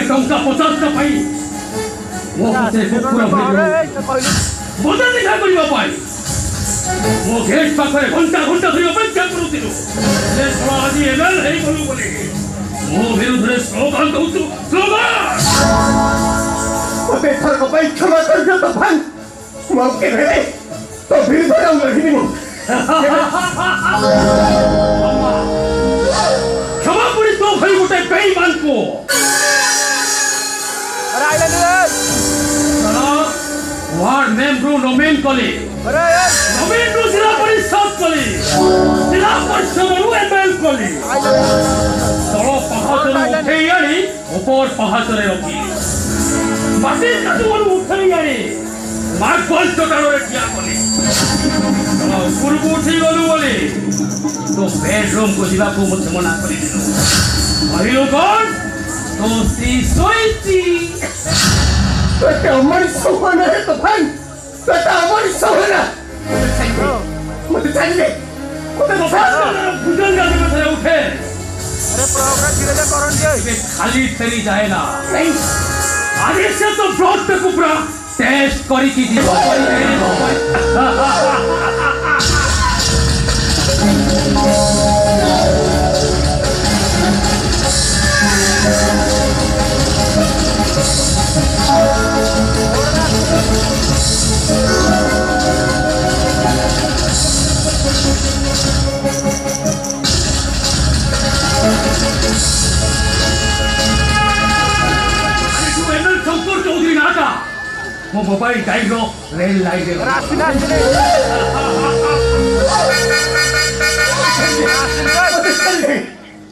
टंका 50 पाई मो हाथे कुकुर बदल देखा करिबा पाई मो गेट पाखरे घंटा घंटा धरि अपेक्षा करूतिलु ले थोड़ा आदि एमएल हे बोलु बोले मो विरुद्धरे स्लोगान दउछु स्लोगान ओते थर को पाई क्षमा कर दे तो भाई मो के रे तो विरुद्धरे हम लगिनी मो क्षमा पुरी तो भाई गोटे बेईमान को वार्ड मेंबर नोमेन कले नोमेन रो जिला परिषद कले जिला परिषद रो एमएल कले तଳ ପାହାଚରେ ଉଠେଇ ଆଣି ଉପର ପାହାଚରେ ରଖି ମାଟି କାଦୁଅରୁ ଉଠେଇ ଆଣି ମାର୍ବଲ ଚଟାଣରେ ଠିଆ କଲେ ଉପରକୁ ଉଠି ଗଲୁ ବୋଲି ତୋ ବେଡରୁମକୁ ଯିବାକୁ ମୋତେ ମନା କରିଦେଲୁ କହିଲୁ କଣ तो सी सोईची बेटा हमारी सोहना है तो भाई बेटा हमारी सोहना मुझे चाहिए भुजंग गाने में तेरे उठे अरे प्रोग्राम धीरे धीरे करण दिए खाली तेरी जाए ना नहीं आगे से तो ब्लॉक पे कुपरा टेस्ट करी की दी वो मोबाइल टाइम रो रेल लाइन रे रास्ता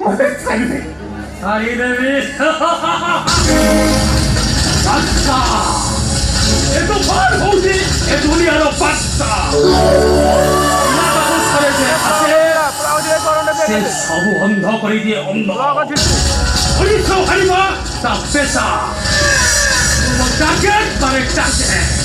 मदद चाहिए आई देवी अच्छा ये तो बात होगी ये दुनिया रो पक्का ना बात करे जे प्रोग्राम करण दे से सब अंध करी दिए अंध ओली सो हरिमा ता पैसा टारगेट पर टारगेट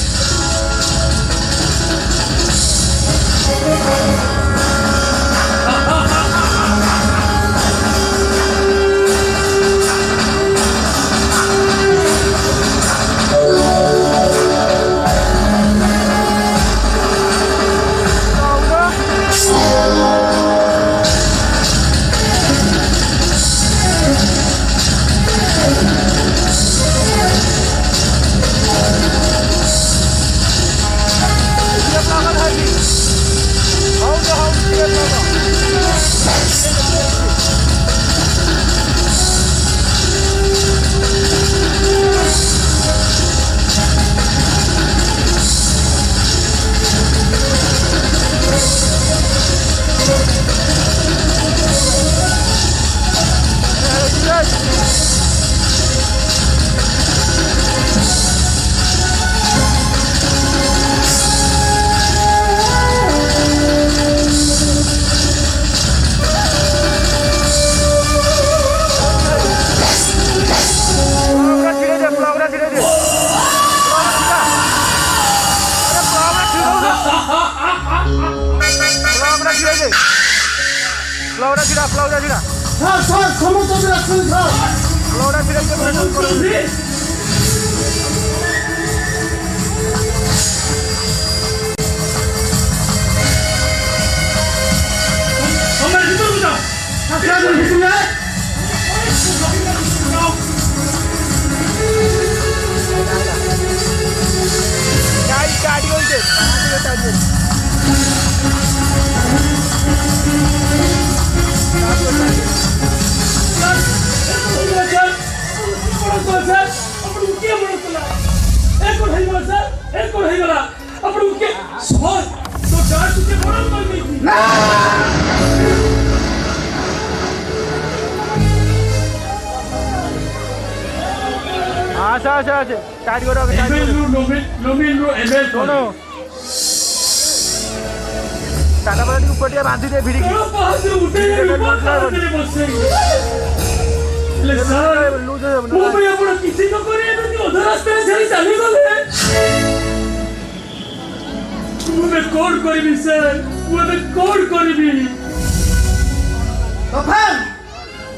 तफान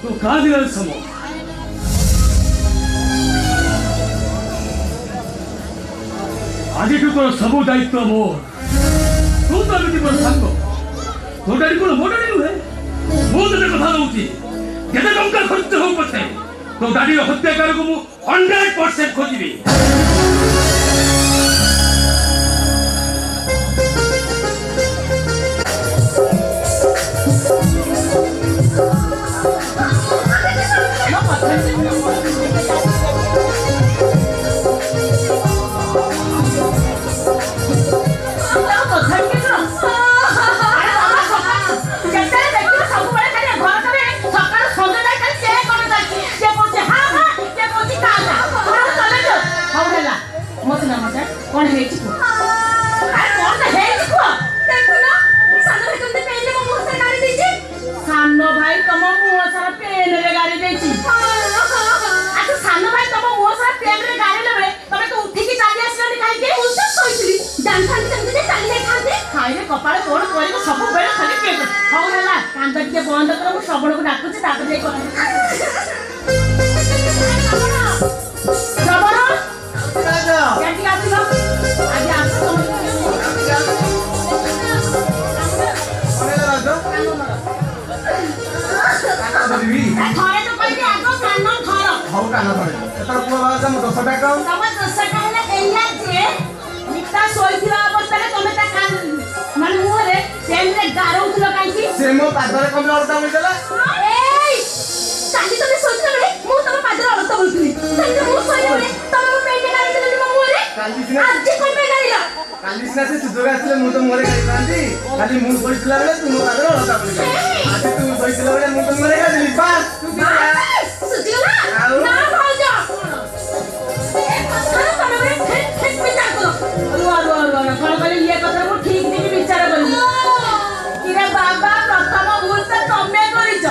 तू कहाँ दिला समो आज तो सब दायित्व मोर तू तो अभी मोर सांग तो डाडी को मोर डाडी नुहे मो तो कथा दउची केते टंका खर्च हो पछे तो डाडी हत्याकार को मु 100% खोजिबी कौन है चिको अरे कौन है चिको देखो ना सानो भाई तुमने पेन में मुंह से गाड़ी देची सानो भाई तुम मुंह सारा पेन रे गाड़ी देची अच्छा सानो भाई तुम मुंह सारा पेन रे गाड़ी लेबे तमे तो उठी की चाली आसलानी काहे के उल्टा सोइतली जान थान तमते जे चाली जाय खाते खाइले कपाळ कोड कोरी सब बेले खाली पेन हो हला कांद टिके बंद कर मु सबण को डाकुची ताक जाय कर सबण राजा केटी आसी आज आस थोड़े तो कोई दे आगो कानन थोड़ो हाउ काना थोड़े एतर पुआ बाजा म 10 टाका तम 10 टाका ले एया जे निता सोइथिला अवस्था रे तमे ता कान मन मुरे सेम रे गारौथलो काई से मो पादरे कम लड़ता मिलला एई काली तमे सोइथिला बे मु तमे पादरे अवस्था बोलथली काली मु सोइले बे तमे मो पेटे गाड़ी देली मो मुरे काली सिना आज जे कोन पे गाड़ीला काली सिना से सुजोग आसले मु तो मोरे गाड़ी कांदी खाली मु बोलथिला बेले तू मो पादरे अवस्था बोलली आज तू बोलथिला बेले मु तो मोरे गाड़ी देली बस तू सुजिला ना भाउजा ए पत्थर तमे बे ठीक विचार करो रुआ कौन करे ये कथा को ठीक नहीं विचार करू किरे बाबा प्रथम भूल तो तमे करिछ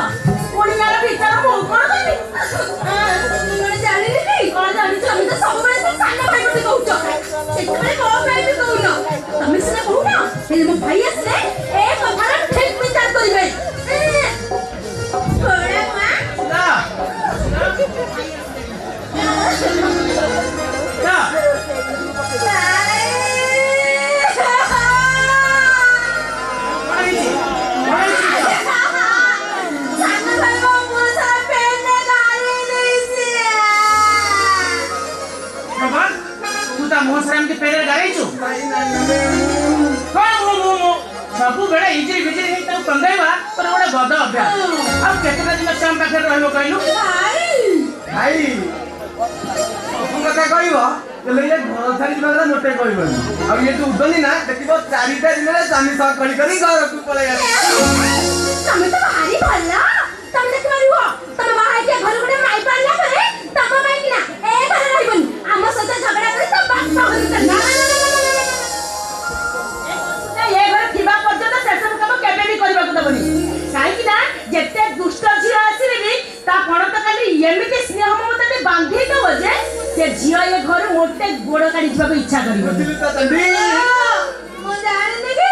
पुणियार विचार मो कोन करबी तुमने जानि नहीं कोन जानि हम तो सब बेले से सानो भाई को कहउछ सेकरे को भाई भी कहउना तमे सिना कहउना हे मो भाई आसले ए कथा ठीक विचार करिवे बड़ा मां ना ना मोहसराम के पेरे गाड़ी छु कोन मो सबु बेला इजरी बिजरी हे त पंदैबा पर ओडा गद अभ्यास अब केतना दिन काम पाखे रहलो कहलु भाई तुम कथा कहइबो ले ये घर थारी दिनरा नोटे कहइबो अब ये तू उदनी ना देखिबो चारिटा दिन रे स्वामी सह करी करी घर तू पळे जा तमे तो भारी भल्ला तमे देख मारिवो तमे बाहर के घर गुडे माई पारला करे तब माई किना ए घर रहिबन हम सते झगड़ा करे तब बात सह ना ये घर थिबा पर्यंत सेसन काम केबे भी करबा को दबनी काई कि ना जेते दुष्ट झियो आसीबे भी ता कोन त खाली एमिते स्नेह ममता ते बांधी दो जे से झियो ये घर मोटे गोड़ काढी जिबा को इच्छा करिवो मो जाने कि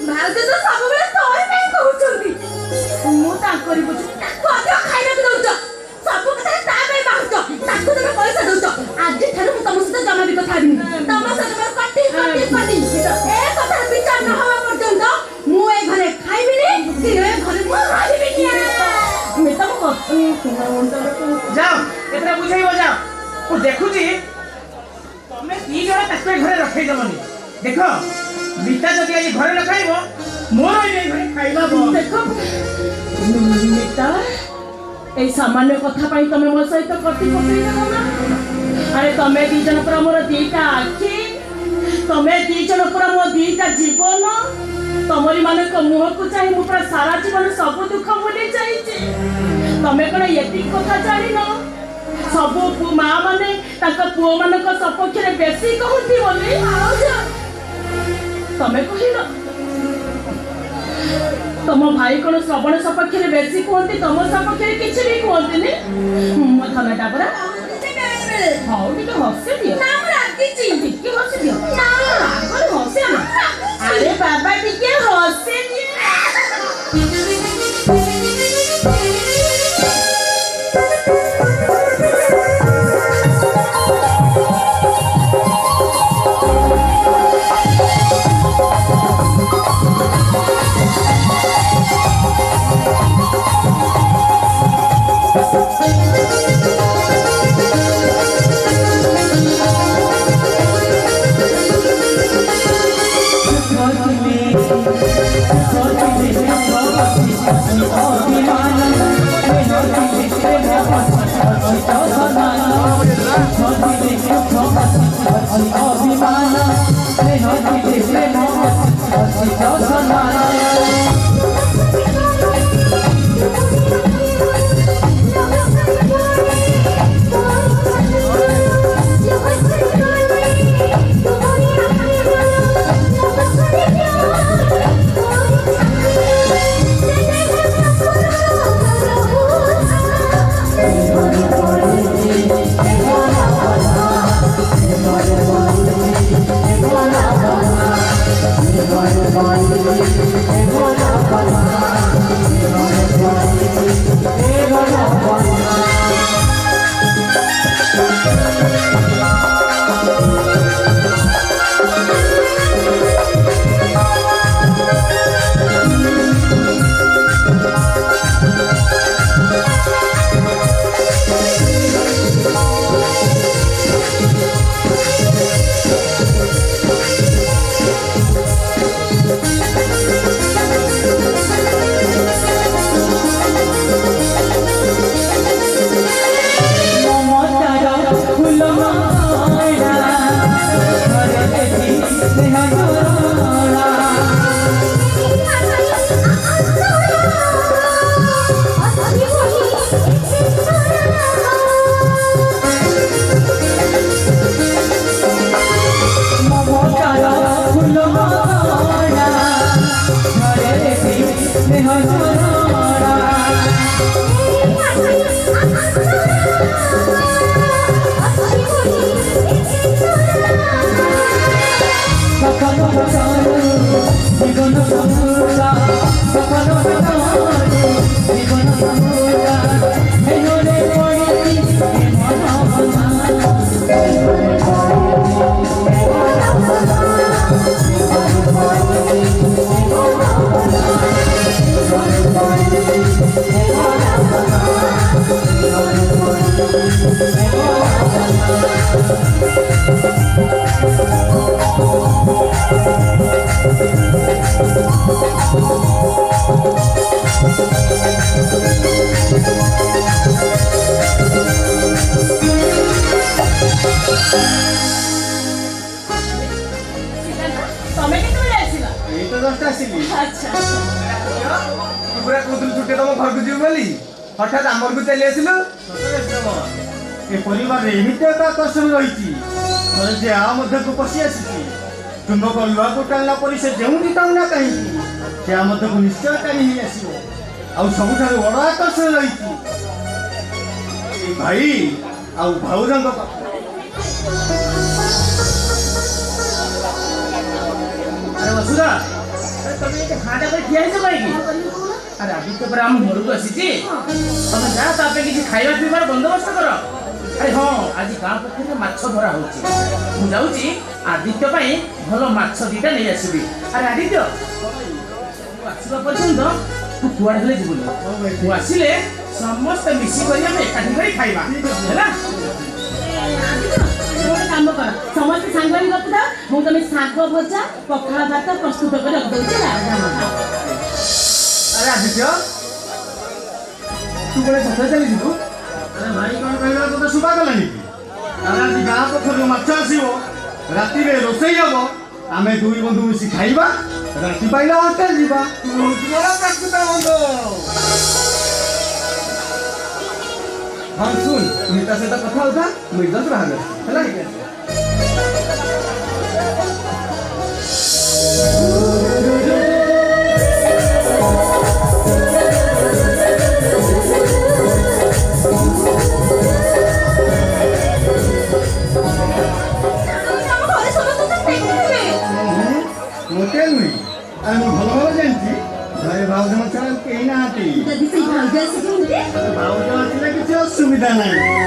भाउज तो सब बेले तोय नहीं कहउछंती मु ता करी बुझ तो आगे खाइना को दउछ सब कथा ता पे बाहुच ताको तमे पैसा दउछ आज थारे मु तम सते जमा भी कथा दिनी तम सते कटी ए कथा विचार न हवा पर्यंत मु ए घरे खाइबिनी कि ए घरे मु रहिबिनी मे तम जाओ एतरा बुझाइबो जाओ ओ देखु जी तमे की जरा तके घरे रखै दबनी देखो बीता जदी आज घरे रखाइबो मोर ए घरे खाइबा बो देखो मिता ए सामान्य कथा पाई तमे मो सहित कटी पकई देबो ना अरे तमे दी जन पर मोर दीटा आखी तमे दी जन पर मो दीटा जीवन तमरी मानक मुह को चाहि मु पर सारा जीवन सब दुख भूली जाईचे तमे कोन एति कथा जानि न सब मां माने ताका पुओ मानक सपक्ष रे बेसी कहउती बोली तमे कहिलो तम भाई कोन श्रवण सपक्ष रे बेसी कहउती तम सपक्ष रे किछ भी कहउती नि मथना टाबरा हाउ टिके हसे दियो ना राती ची टिके हसे दियो ना कोन हसे ना अरे बाबा टिके हसे दियो हठात आमर को चली आसिलु ए परिवार रे एमिति एक आकर्षण रही जे आ मध्य को पशि आसी तुम को लुआ को टाणला परि से जेउनी टाणना कहीं से आ मध्य को निश्चय टाणी ही आसीबो आ सबुठार बड़ आकर्षण रही भाई आ भाउजन को अरे वसुधा तुम ये खाजा पर ठिया हिसो कहीं अरे आदित्य पर हम घर को आसी तुम जा तापे किसी खाइबा पीबार बंदोबस्त कर अरे हाँ आज गाँव पक्ष माछ धरा हो जाऊँगी आदित्य पाई भल माछ दीटा नहीं आसबि अरे आदित्य आसवा पर्यंत तू कुआड़े हेले जीवनी तू आसिले समस्त मिसिक एकाठी कर खाइबा है काम कर समस्त सांग गप था मु तुम शाग भजा पखाड़ भात प्रस्तुत कर रख दउछि अरे आदित्य तू बोले सफर चली जीवु अरे भाई कौन कहला तो सुबा गलानी अरे आज गाँ पोखर माछ आसीबो राति रे रोसई हबो आमे दुई बंधु मिसी खाइबा राति पाइला होटल जीवा तुम्हारा प्रस्तुत बंधु हाँ सुन मीता से कथा होता मुझे दस रहा है मोटेल में अरे भल भल जानती घरे भाउज छड़ा कहीं ना भाउज आसले किसी असुविधा नहीं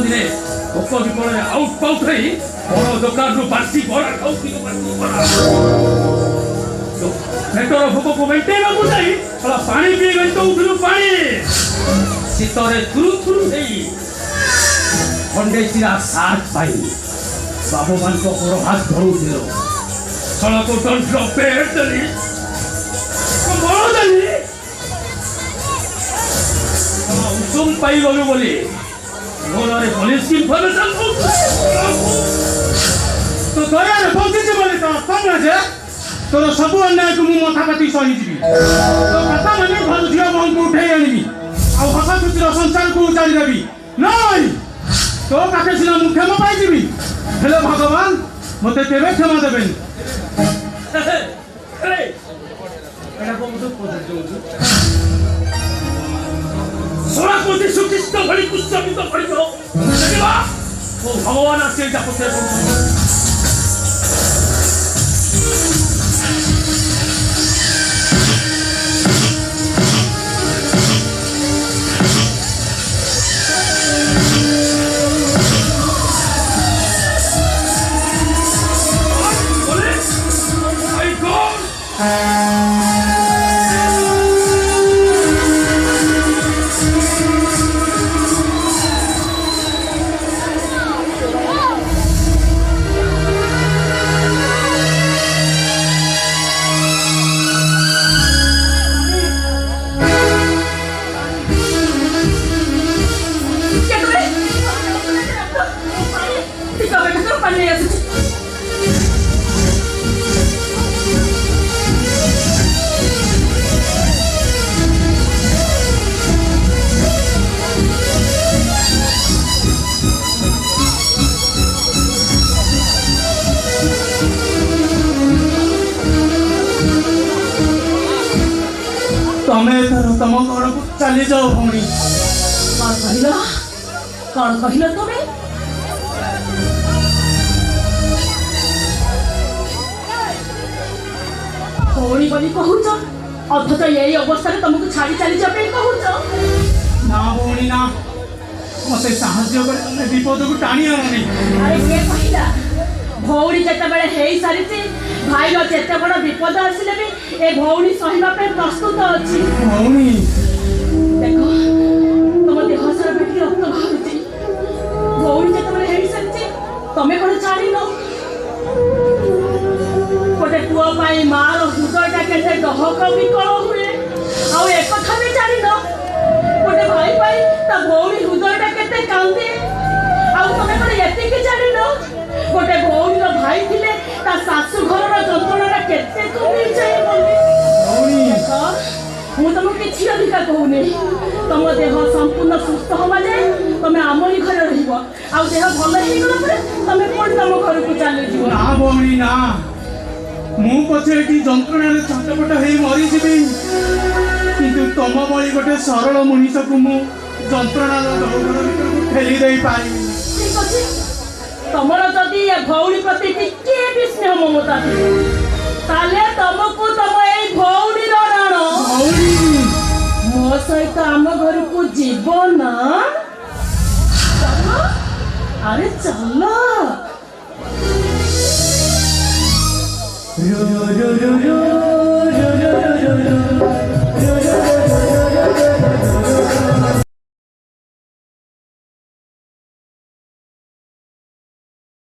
ସବୁଦିନେ ଭୋକ ବିପଳରେ ଆଉଟ ପାଉଟ ହେଇ ବଡ଼ ଦୋକାନରୁ ବାସି ବରା ଖାଉଥିବ ବାସି ବରା ପେଟର ଭୋକକୁ ମେଣ୍ଟେଇବାକୁ ଯାଇ ପାଣି ପିଇ ଦଉଥିଲୁ ପାଣି ଶୀତରେ ଥୁରୁ ଥୁରୁ ହେଇ ଖଣ୍ଡେ ଚିରା ସାର୍ଟ ପାଇ ବାବୁମାନଙ୍କ ଗୋଡ଼ ହାତ ଧରୁଥିଲୁ ସଳକୁ ଦଣ୍ଡ ପେଟ ଦେଲି ବଳ ଦେଲି ଉଷୁମ ପାଇଗଲୁ ବୋଲି ମୋରରେ ପୋଲିସ ଇନଫର୍ମେସନ तो दयारे बंचिଛି ବୋଲି ତ କଣ ଯେ ତୋର ସବୁ ଅନ୍ୟାୟକୁ ମୁଁ ମଥା କାଟି ସହିଯିବି ତ କଥା ମାନେ ଘର ଝିଅ ବୋହୂଙ୍କୁ ଉଠେଇ ଆଣିବି ଆଉ ହସ ଖୁସିର ସଂସାରକୁ ଉଜାଡ଼ି ଦେବି ନାଇଁ ତୋ ପାଖେ ସିନା ମୁଁ କ୍ଷମା ପାଇଯିବି ହେଲେ ଭଗବାନ ମୋତେ କେବେ କ୍ଷମା ଦେବେନି ଏଇଟା କଣ ପଚାରୁଛୁ ସଳାକୁ ଯୀଶୁ ଖ୍ରୀଷ୍ଟ ଭଳି କୁଚକିତ କରିବ ଦେଖିବା ଓ ଭଗବାନ ଆସି ଏଇଟା ପଚାରେ ପଡ଼ୁଛନ୍ତି ତମ ଘରକୁ ଚାଲି ଯାଅ ଭଉଣୀ କଣ କହିଲ ତମେ ଭଉଣୀ ବୋଲି କହୁଛ ଅଥଚ ଏଇ ଅବସ୍ଥାରେ ତମକୁ ଛାଡ଼ି ଚାଲିଯିବା ପାଇଁ କହୁଛ ନା ଭଉଣୀ ନା ମତେ ସାହାଯ୍ୟ କରି ତମେ ବିପଦକୁ ଟାଣି ଆଣନି ଆରେ କିଏ କହିଲା ଭଉଣୀ ଯେତେବେଳେ ହେଇସାରିଛି ଭାଇର ଯେତେ ବଡ଼ ବିପଦ ଆସିଲେ ବି ଏ ଭଉଣୀ ସହିବା ପାଇଁ ପ୍ରସ୍ତୁତ ଅଛି ଭଉଣୀ ଦେଖ ତମ ଦେହ ସାରା ବେଠି ରକ୍ତ ବାହାରୁଛି ଭଉଣୀ ଯେତେବେଳେ ହେଇସାରିଛି ତମେ କଣ ଜାଣିନ ଗୋଟେ ପୁଅ ପାଇଁ ମାର ହୃଦୟଟା କେତେ ଡହକ ବିକଳ ହୁଏ ଆଉ ଏକଥା ବି ଜାଣିନ ଗୋଟେ ଭାଇ ପାଇଁ ତା ଭଉଣୀ ହୃଦୟଟା କେତେ କାନ୍ଦେ ଆଉ ତମେ କଣ ଏତିକି ଜାଣିନ ଗୋଟେ ଭଉଣୀର ଭାଇ ଥିଲେ ତା ଶାଶୁ ଘରର ଯନ୍ତ୍ରଣାଟା କେତେ କମିଯାଏ ବୋଲି ମୁଁ ତମକୁ କିଛି ଅଧିକା କହୁନି ତମ ଦେହ ସମ୍ପୂର୍ଣ୍ଣ ସୁସ୍ଥ ହବା ଯାଏ ତମେ ଆମରି ଘରେ ରହିବ ଆଉ ଦେହ ଭଲ ହେଇଗଲା ପରେ ତମେ ପୁଣି ତମ ଘରକୁ ଚାଲିଯିବ ନା ଭଉଣୀ ନା ମୁଁ ପଛେ ଏଠି ଯନ୍ତ୍ରଣାରେ ଛଟପଟ ହେଇ ମରିଯିବି କିନ୍ତୁ ତମ ଭଳି ଗୋଟେ ସରଳ ମଣିଷକୁ ମୁଁ ଯନ୍ତ୍ରଣାର ଦୌଡ଼ ଭିତରକୁ ଠେଲି ଦେଇପାରିବି ଠିକ ଅଛି ତମର ଯଦି ଏ ଭଉଣୀ ପ୍ରତି ଟିକେ ବି ସ୍ନେହ ମମତା ଥିବ ତାହେଲେ ତମକୁ ତମ ଏଇ ଭଉଣୀର ରାଣ ମୋ ସହିତ ଆମ ଘରକୁ ଯିବ ନା ଆରେ ଚାଲ रो रो रो रो